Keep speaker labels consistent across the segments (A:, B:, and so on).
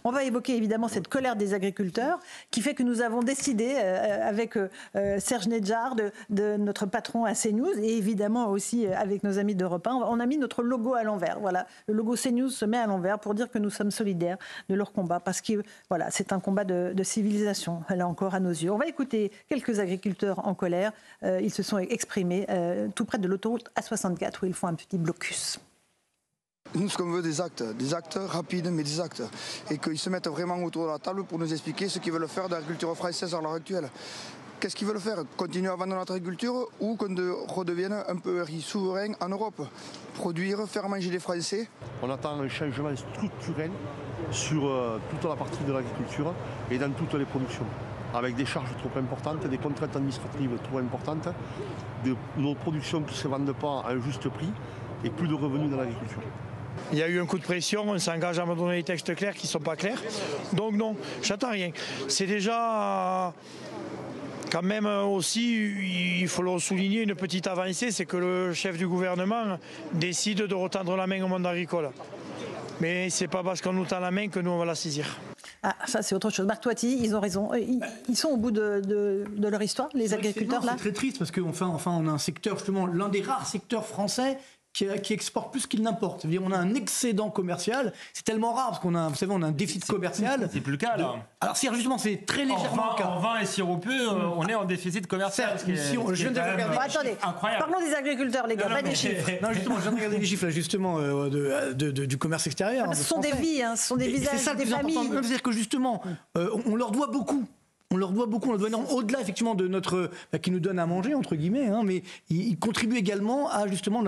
A: On va évoquer évidemment cette colère des agriculteurs qui fait que nous avons décidé avec Serge Nedjar, de notre patron à CNews, et évidemment aussi avec nos amis d'Europe 1, on a mis notre logo à l'envers. Voilà, le logo CNews se met à l'envers pour dire que nous sommes solidaires de leur combat, parce que voilà, c'est un combat de civilisation, là encore à nos yeux. On va écouter quelques agriculteurs en colère. Ils se sont exprimés tout près de l'autoroute A64 où ils font un petit blocus.
B: Nous, ce qu'on veut, des actes rapides, mais des actes. Et qu'ils se mettent vraiment autour de la table pour nous expliquer ce qu'ils veulent faire de l'agriculture française à l'heure actuelle. Qu'est-ce qu'ils veulent faire? Continuer à vendre notre agriculture ou qu'on redevienne un peu souverain en Europe? Produire, faire manger les Français?
C: On attend un changement structurel sur toute la partie de l'agriculture et dans toutes les productions. Avec des charges trop importantes, des contraintes administratives trop importantes, nos productions qui ne se vendent pas à un juste prix et plus de revenus dans l'agriculture.
D: Il y a eu un coup de pression, on s'engage à me donner des textes clairs qui ne sont pas clairs. Donc non, j'attends rien. C'est déjà quand même aussi, il faut le souligner, une petite avancée, c'est que le chef du gouvernement décide de retendre la main au monde agricole. Mais ce n'est pas parce qu'on nous tend la main que nous on va la saisir.
A: Ah, ça c'est autre chose. Marc Toiti, ils ont raison. Ils sont au bout de leur histoire, les agriculteurs là.
E: C'est très triste parce qu'enfin on a un secteur, justement, l'un des rares secteurs français qui exporte plus qu'il n'importe. C'est-à-dire on a un excédent commercial. C'est tellement rare parce qu'on a, vous savez, on a un déficit commercial.
F: C'est plus le cas là.
E: Alors si justement c'est très légèrement le cas.
F: En vin et sirupeux, on est en déficit commercial.
E: Je viens de regarder.
A: Attendez, parlons des agriculteurs, les gars, pas des chiffres.
E: Non, justement, je viens de regarder les chiffres là, justement du commerce extérieur.
A: Ce sont des vies, ce sont des visages, des familles.
E: C'est-à-dire que justement, on leur doit beaucoup. On leur doit beaucoup, on leur doit énormément, au-delà effectivement de notre, qui nous donne à manger entre guillemets, mais ils contribuent également à justement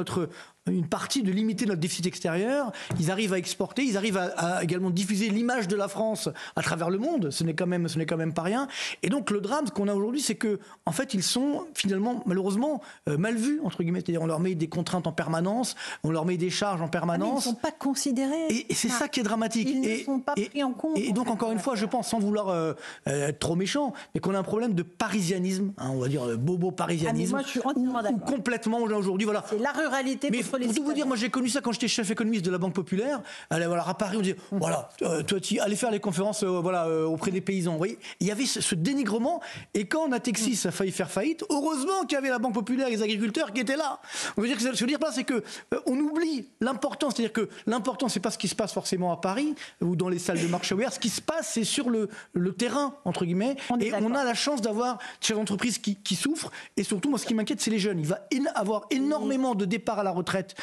E: une partie de limiter notre déficit extérieur. Ils arrivent à exporter, ils arrivent à également diffuser l'image de la France à travers le monde. Ce n'est quand même pas rien. Et donc le drame qu'on a aujourd'hui, c'est que en fait ils sont finalement malheureusement mal vus entre guillemets. C'est-à-dire on leur met des contraintes en permanence, on leur met des charges en permanence.
A: Ils ne sont pas considérés.
E: Et c'est ça qui est dramatique.
A: Ils ne sont pas pris en compte.
E: Et donc encore une fois, je pense, sans vouloir être trop méchant, mais qu'on a un problème de parisianisme, on va dire bobo parisianisme.
A: Moi je suis entièrement d'accord.
E: Complètement aujourd'hui, voilà.
A: C'est la ruralité.
E: Mais pour tout vous dire, moi j'ai connu ça quand j'étais chef économiste de la Banque Populaire. À Paris, on disait voilà, toi tu allais faire les conférences auprès des paysans. Vous voyez, il y avait ce dénigrement. Et quand Natexis a failli faire faillite, heureusement qu'il y avait la Banque Populaire et les agriculteurs qui étaient là. Je veux dire c'est que on oublie l'important. C'est-à-dire que l'important c'est pas ce qui se passe forcément à Paris ou dans les salles de marché ouvert. Ce qui se passe, c'est sur le terrain entre guillemets. Et on a la chance d'avoir des chefs d'entreprise qui souffrent. Et surtout, moi, ce qui m'inquiète, c'est les jeunes. Il va avoir énormément de départs à la retraite.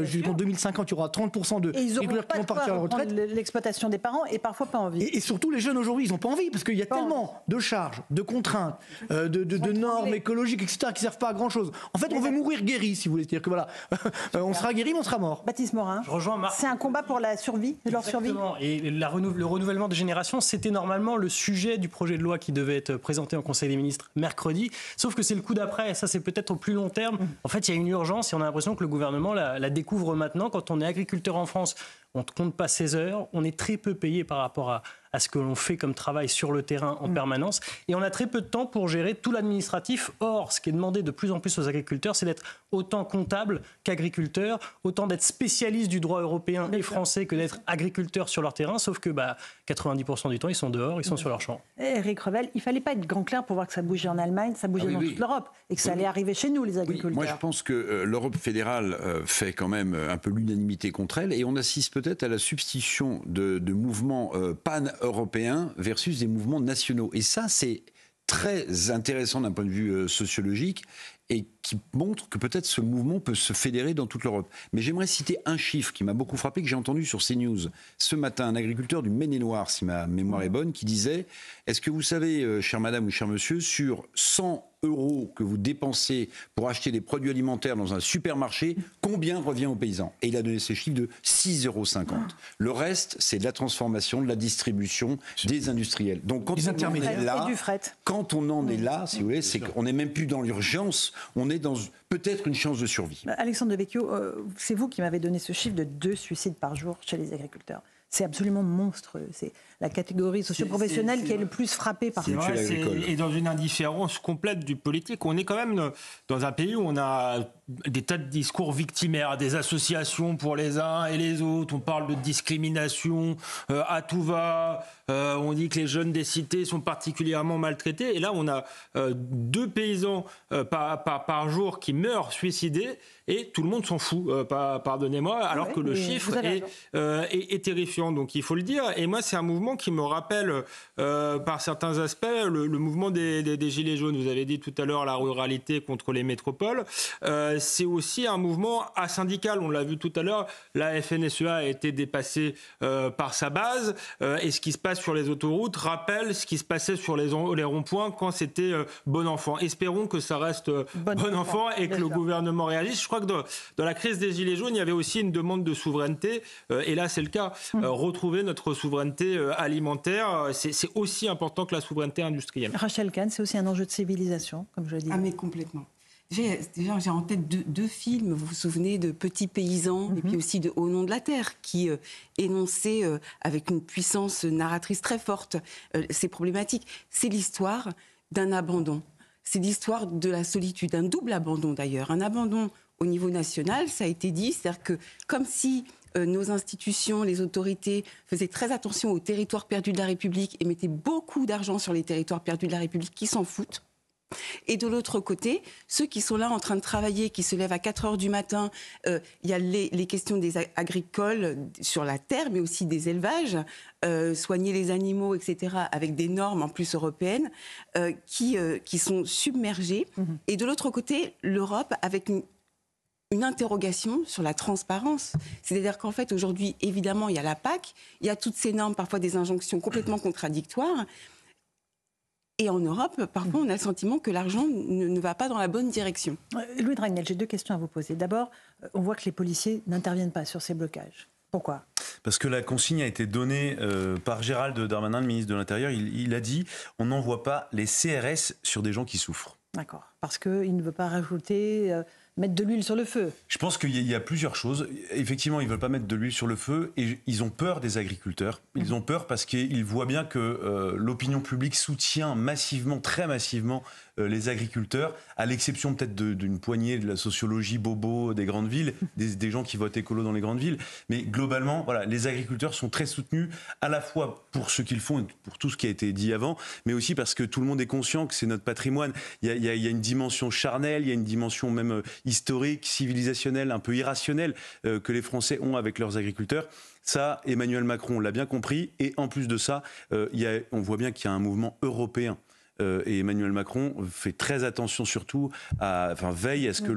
E: Jusqu'en 2050, il y aura 30% de agriculteurs qui vont partir à la retraite.
A: L'exploitation des parents et parfois pas envie.
E: Et surtout, les jeunes aujourd'hui, ils n'ont pas envie parce qu'il y a tellement de charges, de contraintes, de normes écologiques, etc., qui ne servent pas à grand-chose. En fait, on veut mourir guéri, si vous voulez. C'est-à-dire que voilà, on sera guéri, mais on sera mort.
A: Baptiste Morin,
F: je rejoins Marc.
A: C'est un combat pour la survie, leur survie.
F: Et le renouvellement des générations, c'était normalement le sujet du projet de loi qui devait être présenté en Conseil des ministres mercredi. Sauf que c'est le coup d'après. Ça, c'est peut-être au plus long terme. En fait, il y a une urgence et on a l'impression que le gouvernement la découvre maintenant. Quand on est agriculteur en France, on ne compte pas ses heures. On est très peu payé par rapport à ce que l'on fait comme travail sur le terrain en permanence. Et on a très peu de temps pour gérer tout l'administratif. Or, ce qui est demandé de plus en plus aux agriculteurs, c'est d'être autant comptable qu'agriculteur, autant d'être spécialiste du droit européen et français que d'être agriculteur sur leur terrain. Sauf que 90% du temps, ils sont dehors, ils sont sur leur champ.
A: Éric Revel, il ne fallait pas être grand clair pour voir que ça bougeait en Allemagne, ça bougeait dans toute l'Europe et que ça allait arriver chez nous, les agriculteurs.
G: Moi, je pense que l'Europe fédérale fait quand même un peu l'unanimité contre elle et on assiste peut-être à la substitution de mouvements pan-européens versus des mouvements nationaux. Et ça, c'est très intéressant d'un point de vue sociologique et qui montre que peut-être ce mouvement peut se fédérer dans toute l'Europe. Mais j'aimerais citer un chiffre qui m'a beaucoup frappé, que j'ai entendu sur CNews ce matin, un agriculteur du Maine-et-Loire, si ma mémoire est bonne, qui disait « Est-ce que vous savez, chère madame ou cher monsieur, sur 100 € que vous dépensez pour acheter des produits alimentaires dans un supermarché, combien revient aux paysans ?» Et il a donné ces chiffres de 6,50 €. Le reste, c'est de la transformation, de la distribution, des industriels. Donc quand on en est là, si vous voulez, c'est qu'on n'est même plus dans l'urgence, on est dans peut-être une chance de survie.
A: Alexandre Devecchio, c'est vous qui m'avez donné ce chiffre de 2 suicides par jour chez les agriculteurs. C'est absolument monstrueux. C'est la catégorie socio-professionnelle qui est le plus frappée par ça.
F: Et dans une indifférence complète du politique. On est quand même dans un pays où on a
H: des tas de discours victimaires, des associations pour les uns et les autres. On parle de discrimination à tout va. On dit que les jeunes des cités sont particulièrement maltraités. Et là, on a 2 paysans par jour qui meurent suicidés. Et tout le monde s'en fout, pardonnez-moi, alors que le chiffre est terrifiant. Donc il faut le dire. Et moi, c'est un mouvement qui me rappelle, par certains aspects, le mouvement des Gilets jaunes. Vous avez dit tout à l'heure la ruralité contre les métropoles. C'est aussi un mouvement asyndical. On l'a vu tout à l'heure. La FNSEA a été dépassée par sa base. Et ce qui se passe sur les autoroutes rappelle ce qui se passait sur les ronds-points quand c'était bon enfant. Espérons que ça reste bon enfant et que le gouvernement réagisse. Je crois que dans la crise des Gilets jaunes, il y avait aussi une demande de souveraineté. Et là, c'est le cas. Retrouver notre souveraineté alimentaire, c'est aussi important que la souveraineté industrielle.
A: Rachel Kahn, c'est aussi un enjeu de civilisation, comme je le dis.
I: Ah, mais complètement. J'ai en tête deux films, vous vous souvenez, de Petits paysans et puis aussi de Au nom de la terre, qui énonçaient avec une puissance narratrice très forte ces problématiques. C'est l'histoire d'un abandon. C'est l'histoire de la solitude, un double abandon d'ailleurs. Un abandon au niveau national, ça a été dit, c'est-à-dire que comme si nos institutions, les autorités faisaient très attention aux territoires perdus de la République et mettaient beaucoup d'argent sur les territoires perdus de la République qui s'en foutent. Et de l'autre côté, ceux qui sont là en train de travailler, qui se lèvent à 4 heures du matin, il y a les questions des agricoles sur la terre, mais aussi des élevages, soigner les animaux, etc., avec des normes en plus européennes, qui sont submergées. Et de l'autre côté, l'Europe avec une interrogation sur la transparence. C'est-à-dire qu'en fait, aujourd'hui, évidemment, il y a la PAC, il y a toutes ces normes, parfois des injonctions complètement contradictoires. Et en Europe, parfois, on a le sentiment que l'argent ne va pas dans la bonne direction.
A: Louis Dragnel, j'ai 2 questions à vous poser. D'abord, on voit que les policiers n'interviennent pas sur ces blocages. Pourquoi ?
J: Parce que la consigne a été donnée par Gérald Darmanin, le ministre de l'Intérieur. Il a dit « on n'envoie pas les CRS sur des gens qui souffrent ». D'accord.
A: Parce qu'il ne veut pas rajouter... mettre de l'huile sur le feu.
J: Je pense qu'il y a plusieurs choses. Effectivement, ils ne veulent pas mettre de l'huile sur le feu et ils ont peur des agriculteurs. Ils ont peur parce qu'ils voient bien que l'opinion publique soutient massivement, très massivement, les agriculteurs, à l'exception peut-être d'une poignée de la sociologie bobo des grandes villes, des gens qui votent écolo dans les grandes villes. Mais globalement, voilà, les agriculteurs sont très soutenus, à la fois pour ce qu'ils font et pour tout ce qui a été dit avant, mais aussi parce que tout le monde est conscient que c'est notre patrimoine. Il y a une dimension charnelle, il y a une dimension même historique, civilisationnelle, un peu irrationnelle que les Français ont avec leurs agriculteurs. Ça, Emmanuel Macron l'a bien compris. Et en plus de ça, on voit bien qu'il y a un mouvement européen. Et Emmanuel Macron fait très attention surtout, veille à ce que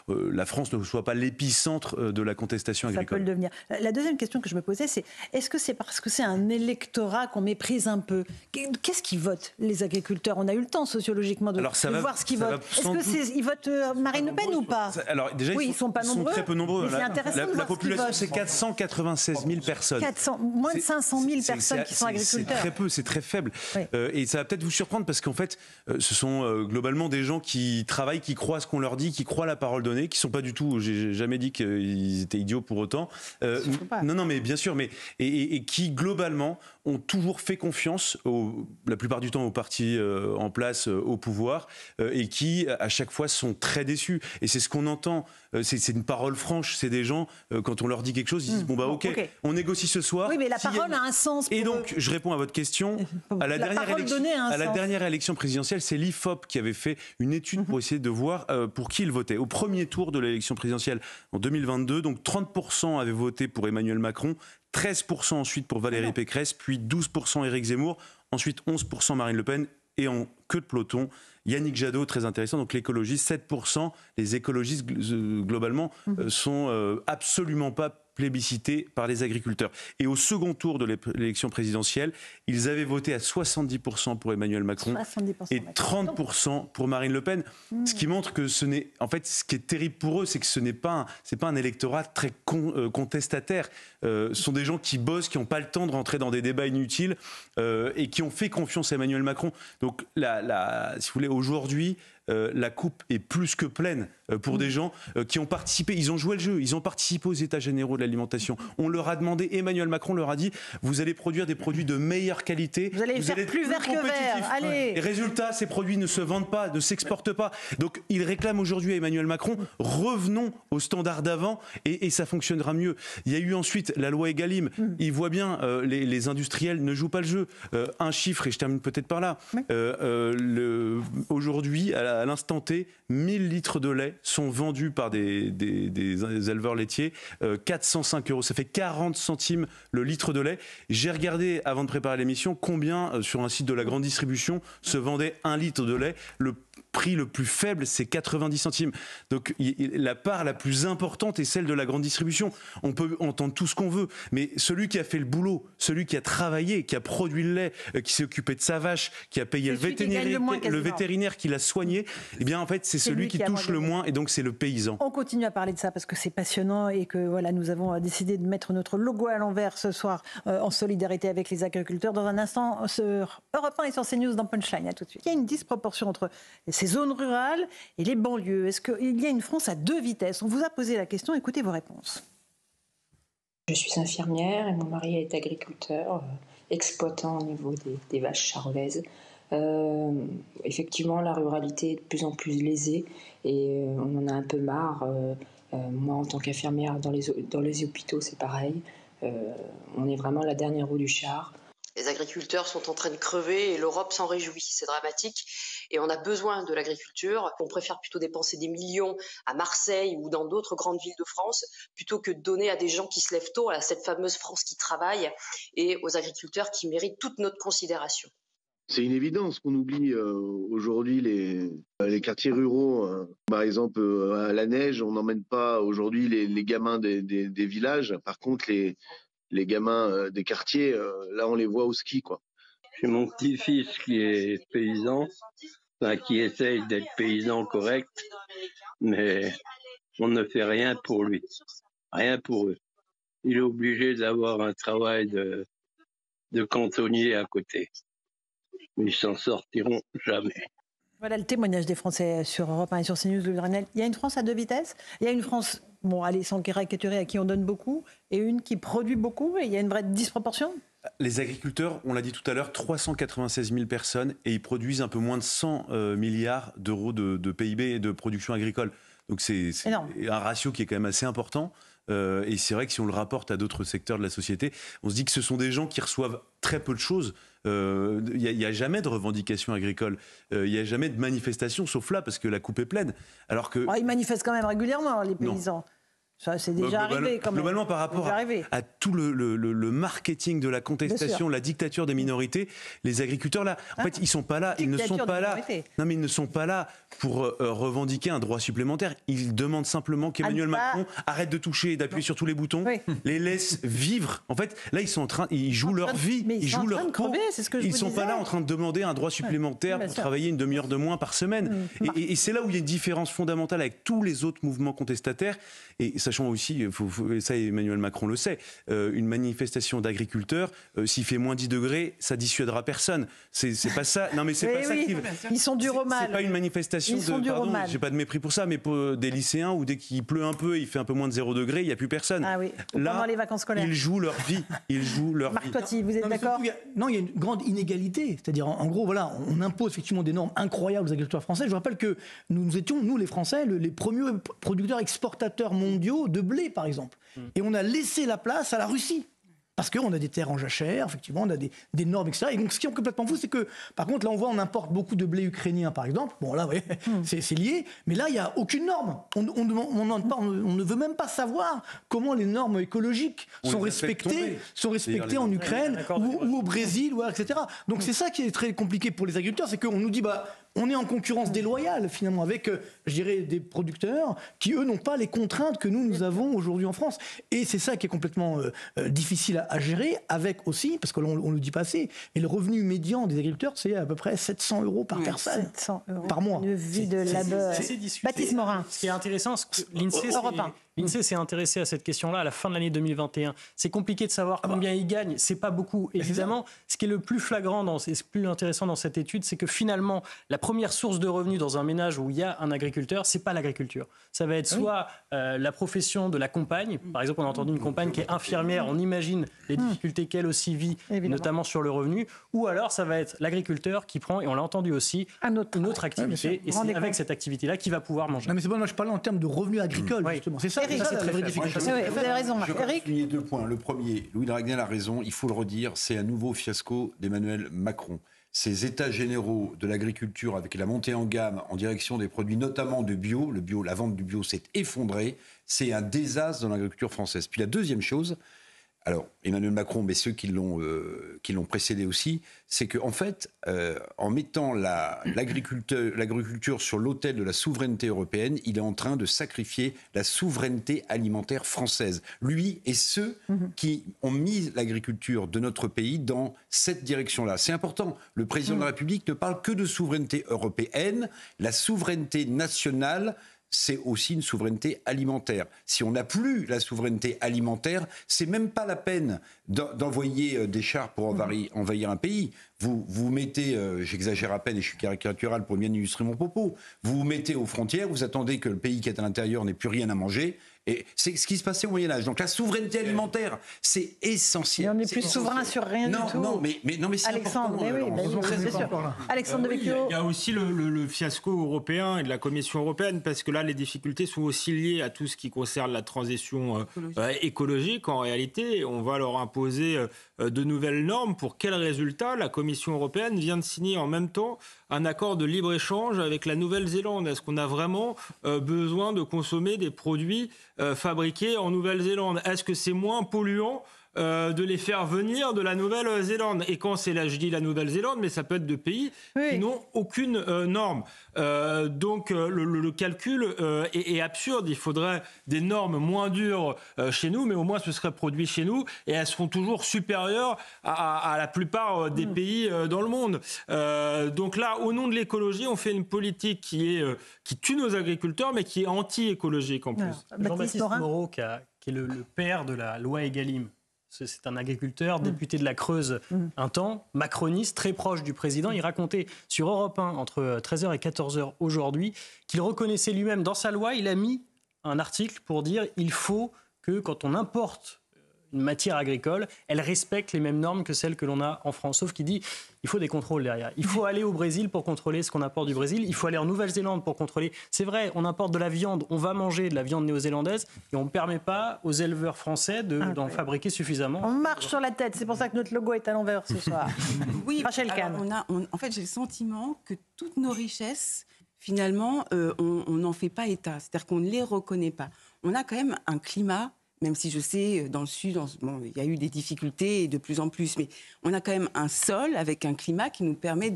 J: la France ne soit pas l'épicentre de la contestation agricole.
A: Ça peut le devenir. La deuxième question que je me posais, c'est est-ce que c'est parce que c'est un électorat qu'on méprise un peu ? Qu'est-ce qu'ils votent, les agriculteurs ? On a eu le temps sociologiquement de voir ce qu'ils votent. Est-ce qu'ils votent Marine Le Pen ou pas ?
J: Alors déjà,
A: oui, ils sont pas nombreux.
J: Ils sont très peu nombreux.
A: C'est intéressant de voir
J: la population, c'est 496 000 personnes.
A: Moins de 500 000 personnes qui sont agriculteurs.
J: C'est très peu, c'est très faible. Oui. Et ça va peut-être vous surprendre parce qu'en fait, ce sont globalement des gens qui travaillent, qui croient ce qu'on leur dit, qui croient la parole donnée, qui sont pas du tout. J'ai jamais dit qu'ils étaient idiots pour autant. Non, mais bien sûr, mais et qui globalement ont toujours fait confiance, la plupart du temps, aux partis en place, au pouvoir, et qui à chaque fois sont très déçus. Et c'est ce qu'on entend. C'est une parole franche. C'est des gens quand on leur dit quelque chose, ils disent bon bah ok, on négocie ce soir.
A: Oui, mais la parole a un sens.
J: Et donc, je réponds à votre question. À la dernière élection présidentielle, c'est l'IFOP qui avait fait une étude pour essayer de voir pour qui il votait. Au premier tour de l'élection présidentielle en 2022, donc 30% avaient voté pour Emmanuel Macron, 13% ensuite pour Valérie Pécresse, puis 12% Éric Zemmour, ensuite 11% Marine Le Pen et en queue de peloton, Yannick Jadot, très intéressant, donc l'écologie, 7%. Les écologistes, globalement, sont absolument pas plébiscités par les agriculteurs. Et au second tour de l'élection présidentielle, ils avaient voté à 70% pour Emmanuel Macron et 30% pour Marine Le Pen. Ce qui montre que ce n'est... En fait, ce qui est terrible pour eux, c'est que ce n'est pas un électorat très contestataire. Ce sont des gens qui bossent, qui n'ont pas le temps de rentrer dans des débats inutiles et qui ont fait confiance à Emmanuel Macron. Donc, si vous voulez, aujourd'hui, la coupe est plus que pleine pour des gens qui ont participé, ils ont joué le jeu, ils ont participé aux États généraux de l'alimentation. On leur a demandé, Emmanuel Macron leur a dit, vous allez produire des produits de meilleure qualité,
A: vous allez faire
J: être
A: plus vert que vert. Allez.
J: Et résultat, ces produits ne se vendent pas, ne s'exportent pas. Donc il réclame aujourd'hui à Emmanuel Macron, revenons aux standards d'avant et ça fonctionnera mieux. Il y a eu ensuite la loi Egalim. Il voit bien, les industriels ne jouent pas le jeu. Un chiffre, et je termine peut-être par là. Aujourd'hui, à l'instant T, 1000 litres de lait sont vendus par des éleveurs laitiers, 405 €. Ça fait 40 centimes le litre de lait. J'ai regardé, avant de préparer l'émission, combien sur un site de la grande distribution se vendait un litre de lait. Le prix le plus faible, c'est 90 centimes. Donc la part la plus importante est celle de la grande distribution. On peut entendre tout ce qu'on veut, mais celui qui a fait le boulot, celui qui a travaillé, qui a produit le lait, qui s'est occupé de sa vache, qui a payé le vétérinaire qui l'a soigné, eh bien en fait c'est celui qui touche le moins, et donc c'est le paysan.
A: On continue à parler de ça parce que c'est passionnant et que voilà, nous avons décidé de mettre notre logo à l'envers ce soir en solidarité avec les agriculteurs. Dans un instant, sur Europe 1 et sur CNews dans Punchline. À tout de suite. Il y a une disproportion entre ces zones rurales et les banlieues. Est-ce qu'il y a une France à deux vitesses? On vous a posé la question, écoutez vos réponses.
K: Je suis infirmière et mon mari est agriculteur, exploitant au niveau des vaches charolaises. Effectivement, la ruralité est de plus en plus lésée et on en a un peu marre. Moi, en tant qu'infirmière dans les hôpitaux, c'est pareil. On est vraiment la dernière roue du char.
L: Les agriculteurs sont en train de crever et l'Europe s'en réjouit. C'est dramatique et on a besoin de l'agriculture. On préfère plutôt dépenser des millions à Marseille ou dans d'autres grandes villes de France plutôt que de donner à des gens qui se lèvent tôt, à cette fameuse France qui travaille, et aux agriculteurs qui méritent toute notre considération.
M: C'est une évidence qu'on oublie aujourd'hui les quartiers ruraux. Par exemple, à la neige, on n'emmène pas aujourd'hui les gamins des villages. Par contre, les gamins des quartiers, là, on les voit au ski, quoi.
N: J'ai mon petit-fils qui est paysan, qui essaye d'être paysan correct, mais on ne fait rien pour lui, rien pour eux. Il est obligé d'avoir un travail de cantonnier à côté. Mais ils s'en sortiront jamais.
A: Voilà le témoignage des Français sur Europe 1 et sur CNews, Louis Grenelle. Il y a une France à deux vitesses. Il y a une France, bon, allez, sans caricaturer, à qui on donne beaucoup, et une qui produit beaucoup, et il y a une vraie disproportion.
J: Les agriculteurs, on l'a dit tout à l'heure, 396 000 personnes, et ils produisent un peu moins de 100 milliards d'euros de PIB et de production agricole. Donc c'est un ratio qui est quand même assez important. Et c'est vrai que si on le rapporte à d'autres secteurs de la société, on se dit que ce sont des gens qui reçoivent très peu de choses. Il n'y a jamais de revendications agricoles, il n'y a jamais de manifestations, sauf là, parce que la coupe est pleine. Alors que...
A: Ils manifestent quand même régulièrement, les paysans. Non. Ça, c'est déjà arrivé quand même.
J: Globalement, par rapport à tout le marketing de la contestation, la dictature des minorités, les agriculteurs, là, en fait, ils sont pas là, ils ne sont pas là. Non, mais ils ne sont pas là pour revendiquer un droit supplémentaire. Ils demandent simplement qu'Emmanuel Macron arrête de toucher et d'appuyer sur tous les boutons, les laisse vivre. En fait, là, ils jouent leur vie, ils jouent leur peau. Ils sont pas là en train de demander un droit supplémentaire pour travailler une demi-heure de moins par semaine. Et c'est là où il y a une différence fondamentale avec tous les autres mouvements contestataires. Et sachant aussi, ça Emmanuel Macron le sait, une manifestation d'agriculteurs, s'il fait moins 10 degrés, ça dissuadera personne. C'est pas ça. Non mais c'est pas ça qui...
A: Ils sont durs au mal.
J: C'est pas une manifestation pardon, j'ai pas de mépris pour ça, mais pour des lycéens où dès qu'il pleut un peu, il fait un peu moins de 0 degré, il n'y a plus personne.
A: Ah oui. Là, pendant les vacances scolaires.
J: Ils jouent leur vie. Ils jouent leur
A: Marc
J: vie.
A: Toiti, vous êtes d'accord?
E: Non, il y a une grande inégalité. C'est-à-dire, en gros, voilà, on impose effectivement des normes incroyables aux agriculteurs français. Je vous rappelle que nous étions, nous les Français, les premiers producteurs exportateurs mondiaux de blé, par exemple. Et on a laissé la place à la Russie. Parce qu'on a des terres en jachère, effectivement, on a des normes, etc. Et donc, ce qui est complètement fou, c'est que, par contre, là, on importe beaucoup de blé ukrainien, par exemple. Bon, là, oui, c'est lié. Mais là, il n'y a aucune norme. On ne veut même pas savoir comment les normes écologiques sont respectées en Ukraine ou au Brésil, etc. Donc, c'est ça qui est très compliqué pour les agriculteurs, c'est qu'on nous dit, on est en concurrence déloyale, finalement, avec, je dirais, des producteurs qui, eux, n'ont pas les contraintes que nous avons aujourd'hui en France. Et c'est ça qui est complètement difficile à gérer, avec aussi, parce que l'on le dit pas assez, et le revenu médian des agriculteurs, c'est à peu près 700 € par personne,
A: 700 €
E: par mois.
A: Une vie de labeur.
F: C'est discuté.
A: Baptiste Morin.
F: Ce qui est intéressant, c'est que l'INSEE, L'INSEE s'est intéressé à cette question-là à la fin de l'année 2021. C'est compliqué de savoir combien ils gagnent. C'est pas beaucoup, évidemment. Ce qui est le plus flagrant et le plus intéressant dans cette étude, c'est que finalement, la première source de revenus dans un ménage où il y a un agriculteur, c'est pas l'agriculture. Ça va être soit la profession de la compagne. Par exemple, on a entendu une compagne qui est infirmière. On imagine les difficultés qu'elle aussi vit, notamment sur le revenu. Ou alors, ça va être l'agriculteur qui prend, et on l'a entendu aussi, une autre activité. Et c'est avec cette activité-là qu'il va pouvoir manger.
E: Non, mais c'est bon, moi je parlais en termes de revenus agricoles, justement. C'est ça,
A: Eric,
E: c'est la vraie difficulté.
A: vous avez raison, Marc.
G: Je
A: Eric ?
G: souligner 2 points. Le premier, Louis Dragnel a raison, il faut le redire, c'est un nouveau fiasco d'Emmanuel Macron. Ces états généraux de l'agriculture avec la montée en gamme en direction des produits notamment de bio, la vente du bio s'est effondrée, c'est un désastre dans l'agriculture française. Puis la deuxième chose, alors Emmanuel Macron, mais ceux qui l'ont précédé aussi, c'est qu'en fait, en mettant l'agriculture sur l'autel de la souveraineté européenne, il est en train de sacrifier la souveraineté alimentaire française. Lui et ceux qui ont mis l'agriculture de notre pays dans cette direction-là. C'est important. Le président de la République ne parle que de souveraineté européenne. La souveraineté nationale, c'est aussi une souveraineté alimentaire. Si on n'a plus la souveraineté alimentaire, c'est même pas la peine d'envoyer des chars pour envahir un pays. Vous mettez, j'exagère à peine et je suis caricatural pour bien illustrer mon propos, vous mettez aux frontières, vous attendez que le pays qui est à l'intérieur n'ait plus rien à manger. Et c'est ce qui se passait au Moyen-Âge. Donc la souveraineté alimentaire, c'est essentiel.
A: Et on n'est plus souverain sur rien du tout.
G: Non, mais c'est
A: Alexandre,
G: important.
A: C'est sûr. Alexandre de Vecchio.
H: Il y a aussi le fiasco européen et de la Commission européenne, parce que là, les difficultés sont aussi liées à tout ce qui concerne la transition écologique. En réalité, on va leur imposer de nouvelles normes. Pour quel résultat? La Commission européenne vient de signer en même temps un accord de libre-échange avec la Nouvelle-Zélande. Est-ce qu'on a vraiment besoin de consommer des produits fabriqués en Nouvelle-Zélande? Est-ce que c'est moins polluant de les faire venir de la Nouvelle-Zélande? Et quand c'est là, je dis la Nouvelle-Zélande, mais ça peut être de pays qui n'ont aucune norme. Donc le calcul est absurde. Il faudrait des normes moins dures chez nous, mais au moins ce serait produit chez nous, et elles seront toujours supérieures à la plupart des pays dans le monde. Donc là, au nom de l'écologie, on fait une politique qui tue nos agriculteurs, mais qui est anti-écologique en plus.
F: Jean-Baptiste Moreau, qui est le père de la loi Egalim. C'est un agriculteur, député de la Creuse un temps, macroniste, très proche du président. Il racontait sur Europe 1, entre 13h et 14h aujourd'hui, qu'il reconnaissait lui-même dans sa loi, il a mis un article pour dire il faut que quand on importe une matière agricole, elle respecte les mêmes normes que celles que l'on a en France. Sauf qu'il dit il faut des contrôles derrière. Il faut aller au Brésil pour contrôler ce qu'on importe du Brésil. Il faut aller en Nouvelle-Zélande pour contrôler. C'est vrai, on importe de la viande, on va manger de la viande néo-zélandaise et on ne permet pas aux éleveurs français d'en fabriquer suffisamment.
A: On marche sur la tête, c'est pour ça que notre logo est à l'envers ce soir.
I: Oui,
A: Rachel Kahn.
I: En fait, j'ai le sentiment que toutes nos richesses, finalement, on n'en fait pas état. C'est-à-dire qu'on ne les reconnaît pas. On a quand même un climat, même si je sais, dans le Sud, il y a eu des difficultés et de plus en plus, mais on a quand même un sol avec un climat qui nous permet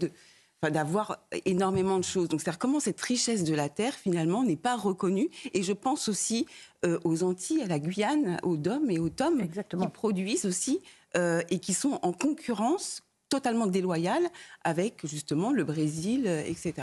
I: d'avoir énormément de choses. Donc, c'est-à-dire comment cette richesse de la terre, finalement, n'est pas reconnue. Et je pense aussi aux Antilles, à la Guyane, aux DOM et aux TOM, qui produisent aussi et qui sont en concurrence totalement déloyale avec, justement, le Brésil, etc.